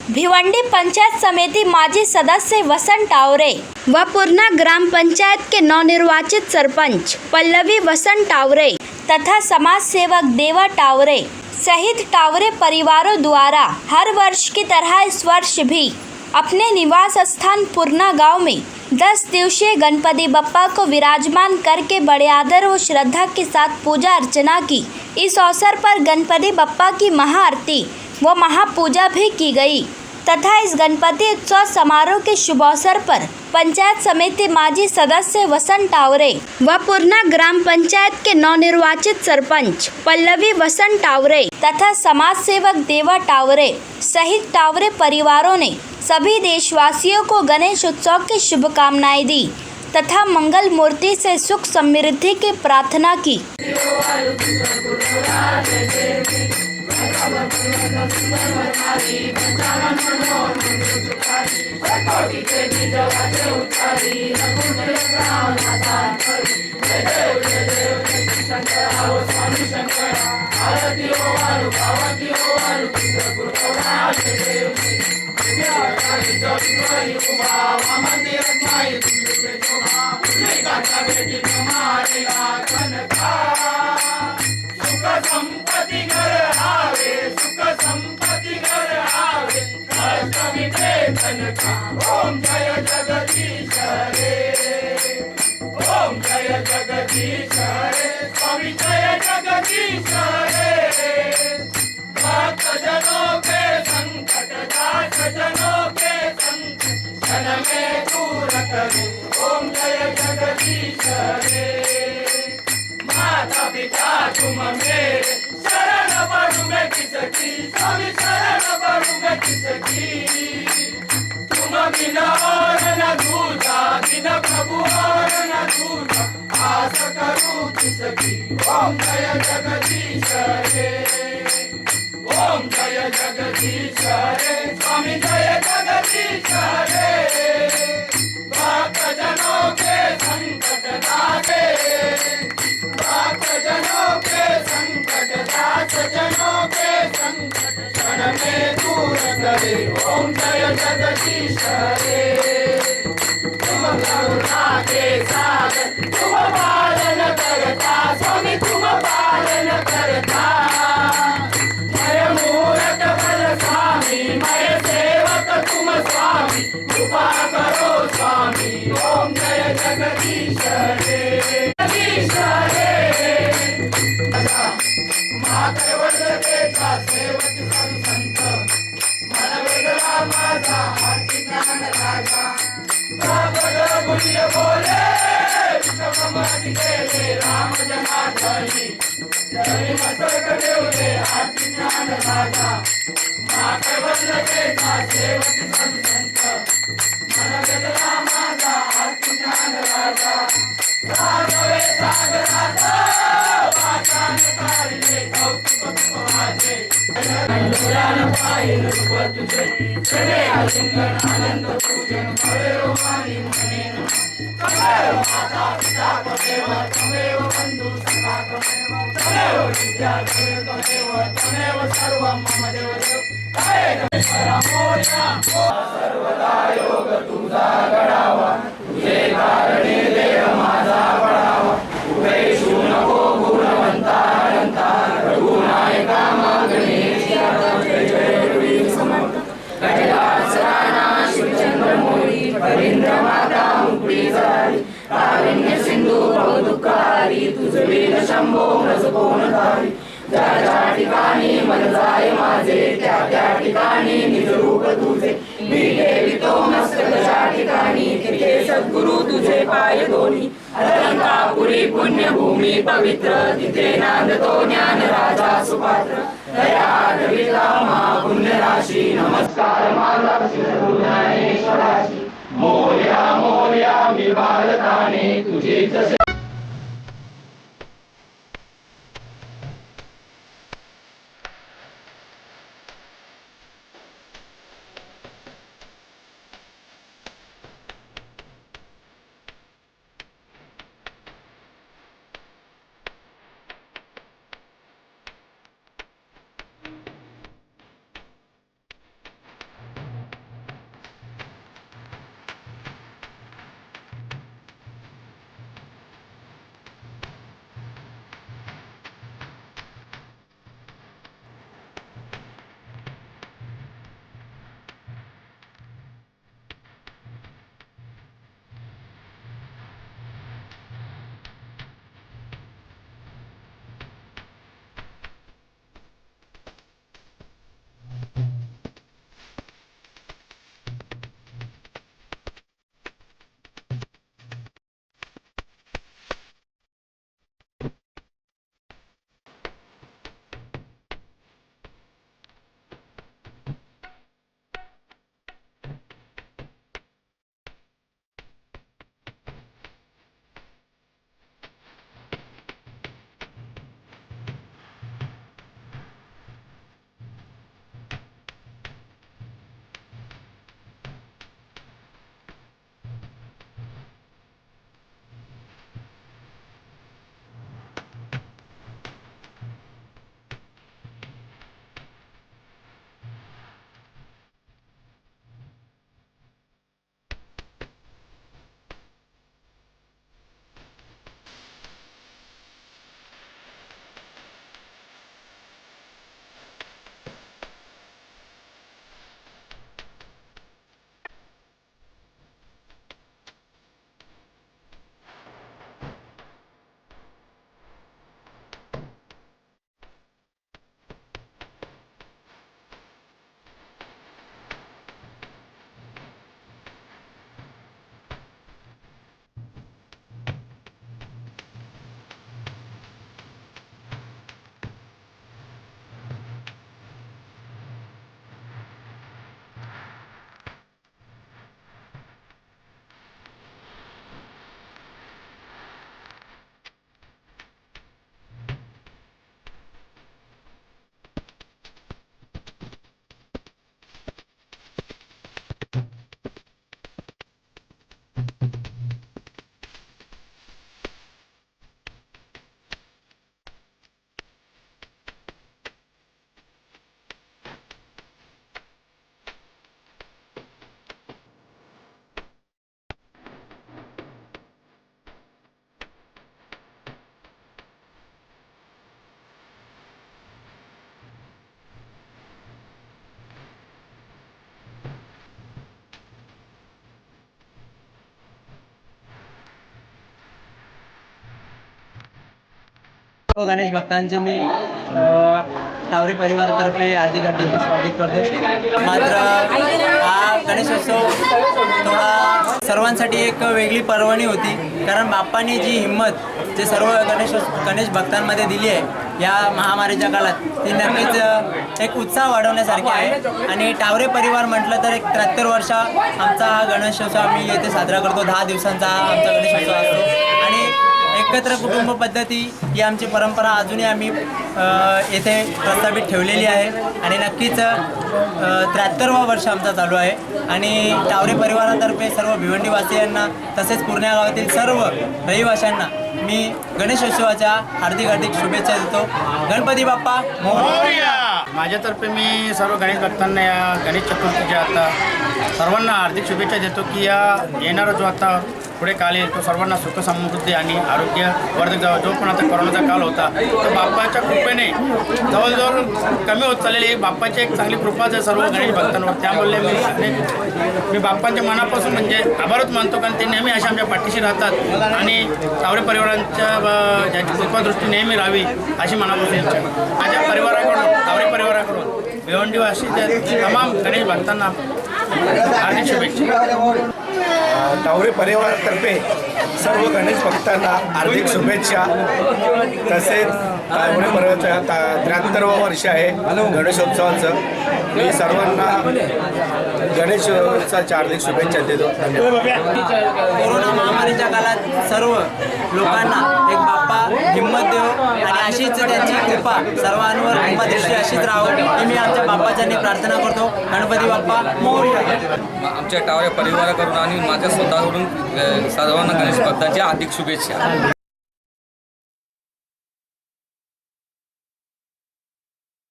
भिवंडी पंचायत समिति माजी सदस्य वसंत टावरे व पूर्णा ग्राम पंचायत के नवनिर्वाचित सरपंच पल्लवी वसंत टावरे तथा समाज सेवक देवा टावरे सहित टावरे परिवारों द्वारा हर वर्ष की तरह इस वर्ष भी अपने निवास स्थान पूर्णा गांव में 10 दिवसीय गणपति बप्पा को विराजमान करके बड़े आदर व श्रद्धा के साथ पूजा अर्चना की। इस अवसर पर गणपति बप्पा की महाआरती व महापूजा भी की गई तथा इस गणपति उत्सव समारोह के शुभ अवसर पर पंचायत समिति माजी सदस्य वसंत टावरे व पूर्णा ग्राम पंचायत के नवनिर्वाचित सरपंच पल्लवी वसंत टावरे तथा समाज सेवक देवा टावरे सहित टावरे परिवारों ने सभी देशवासियों को गणेश उत्सव की शुभकामनाएं दी तथा मंगल मूर्ति से सुख समृद्धि की प्रार्थना की। ओम जय जगदीश रे, ओम जय जगदीश रे, स्वामी जय जगदीश रे। भक्त जनों के संकट दास जनों के संकट क्षण में दूर करे। ओम जय जगदीश रे। माता पिता तुम मेरे शरण पड़ू मैं किसकी, स्वामी शरण पड़ू मैं किसकी। तुम बिना और न दूजा, बिन प्रभु और न दूजा, आस करूं किसकी। ओम जय जगदीश रे, ओम जय जगदीश रे, स्वामी जय जगदीश रे। भक्त जनों के संकट दागे, भक्त जनों के संकट दास जनों के संकट क्षण में दूर करे। ओम जय जगदीश रे। तुम करुणा के सागर तुम पालन करता, स्वामी तुम पालन करता। मैं मूरत बल स्वामी, मैं सेवक तुम स्वामी, कृपा करो स्वामी। ओम जय जगदीश रे, जगदीश रे। महाकैवल्यतेचा सेवक साधू संत, मन वेदला माझा आरती ज्ञान राजा। बाबा गुह्य बोले विश्वब्रह्मांड केले राम जनार्दनी, जरी मस्तक ठेवले आरती ज्ञान राजा। महाकैवल्यतेचा सेवक साधू संत, मन वेदला माझा आरती ज्ञान राजा। राघवे सागराचा वाचान काढले कौतुक माझे, डोळ्यानं पाहिलं रूप तुझे, चले आलिंगन आनंद पूजन करेव वाणी म्हणेन। तमेव माता पिता तमेव, तमेव बंधू सखा तमेव, तमेव विद्या तमेव, तमेव सर्व मम देव देव। तमेव मोर्या सर्वदा योग तुझा घडावा, तुझे कारणे देव माझा पडावा। उभे शू नको गुणवंता अनंता, रघुनायका मागणे जय जय वीर समर्थ। कैलास राणा शिवचंद्र मोरी, परींद्र माता मुक्ती झाली। कारुण्य सिंधू दुःखारी, तुझ वीर शंभो रस कोण धारी। ज्या ज्या ठिकाणी मन जाय माझे, त्या त्या ठिकाणी निज रूप तुझे। मी ठेवितो मस्तक ज्या ठिकाणी, तिथे सद्गुरु तुझे पाय दोन्ही। अलंकापुरी पुण्यभूमी पवित्र, तिथे नांदतो ज्ञान राजा सुपात्र। दया द्रविता महापुण्य राशी, नमस्कार माझा ज्ञानेश्वराशी। मोर्या मोर्या मी भारताने तुझीच गणेश भक्तांचे मी टावरे परिवारातर्फे हार्दिक स्वागत करतो. मात्र हा गणेशोत्सव थोडा सर्वांसाठी एक वेगळी पर्वणी होती, कारण बाप्पांनी जी हिंमत जे सर्व गणेश भक्तांमध्ये दिली आहे या महामारीच्या काळात, ती नक्कीच एक उत्साह वाढवण्यासारखी आहे. आणि टावरे परिवार म्हटलं तर एक 73 वर्ष आमचा हा गणेशोत्सव आम्ही येथे साजरा करतो. 10 दिवसांचा हा आमचा गणेशोत्सव असतो आणि एकत्र कुटुंब पद्धती ही आमची परंपरा अजूनही आम्ही येथे प्रस्थापित ठेवलेली आहे. आणि नक्कीच 73वा वर्ष आमचा चालू आहे. आणि टावरे परिवारातर्फे सर्व भिवंडीवासियांना तसेच पूर्णा गावातील सर्व रहिवाशांना मी गणेशोत्सवाच्या हार्दिक शुभेच्छा देतो. गणपती बाप्पा मोरया. माझ्यातर्फे मी सर्व गणेश भक्तांना या गणेश चतुर्थीच्या आता सर्वांना हार्दिक शुभेच्छा देतो की या येणारा जो आता पुढे काल येईल तो सर्वांना सुख समृद्धी आणि आरोग्यवर्धक जावा. जो पण आता कोरोनाचा काल होता तो बाप्पाच्या कृपेने जवळजवळ कमी होत चाललेली. बाप्पाची एक चांगली कृपाच आहे सर्व गणेश भक्तांवर. त्यामुळे मी बाप्पांच्या मनापासून म्हणजे आभारच मानतो, कारण ते नेहमी अशा आमच्या पाठीशी राहतात आणि टावरे परिवारांच्या ज्याची कृपादृष्टी नेहमी राहावी अशी मनापासून इच्छा. माझ्या परिवाराकडून टावरे परिवाराकडून भिवंडीवासीच्या तमाम गणेश भक्तांना हार्दिक शुभेच्छा. टावरे परिवारातर्फे सर्व गणेश भक्तांना हार्दिक शुभेच्छा. तसेच टावरे परिवाराच्या 73वं वर्ष आहे गणेशोत्सवाचं. मी सर्वांना गणेशोत्सवाच्या हार्दिक शुभेच्छा देतो. कोरोना महामारीच्या काळात सर्व लोकांना एक बाप्पा हिंमत देव आणि अशीच त्यांची कृपा सर्वांवर कृपादृष्टी अशीच राहावं ही मी आमच्या बाप्पाच्यांनी प्रार्थना करतो. गणपती बाप्पा मोरया. आमच्या टावरे परिवाराकडून आणि माझ्या स्वतःकडून सर्वांना गणेश भक्तांच्या हार्दिक शुभेच्छा.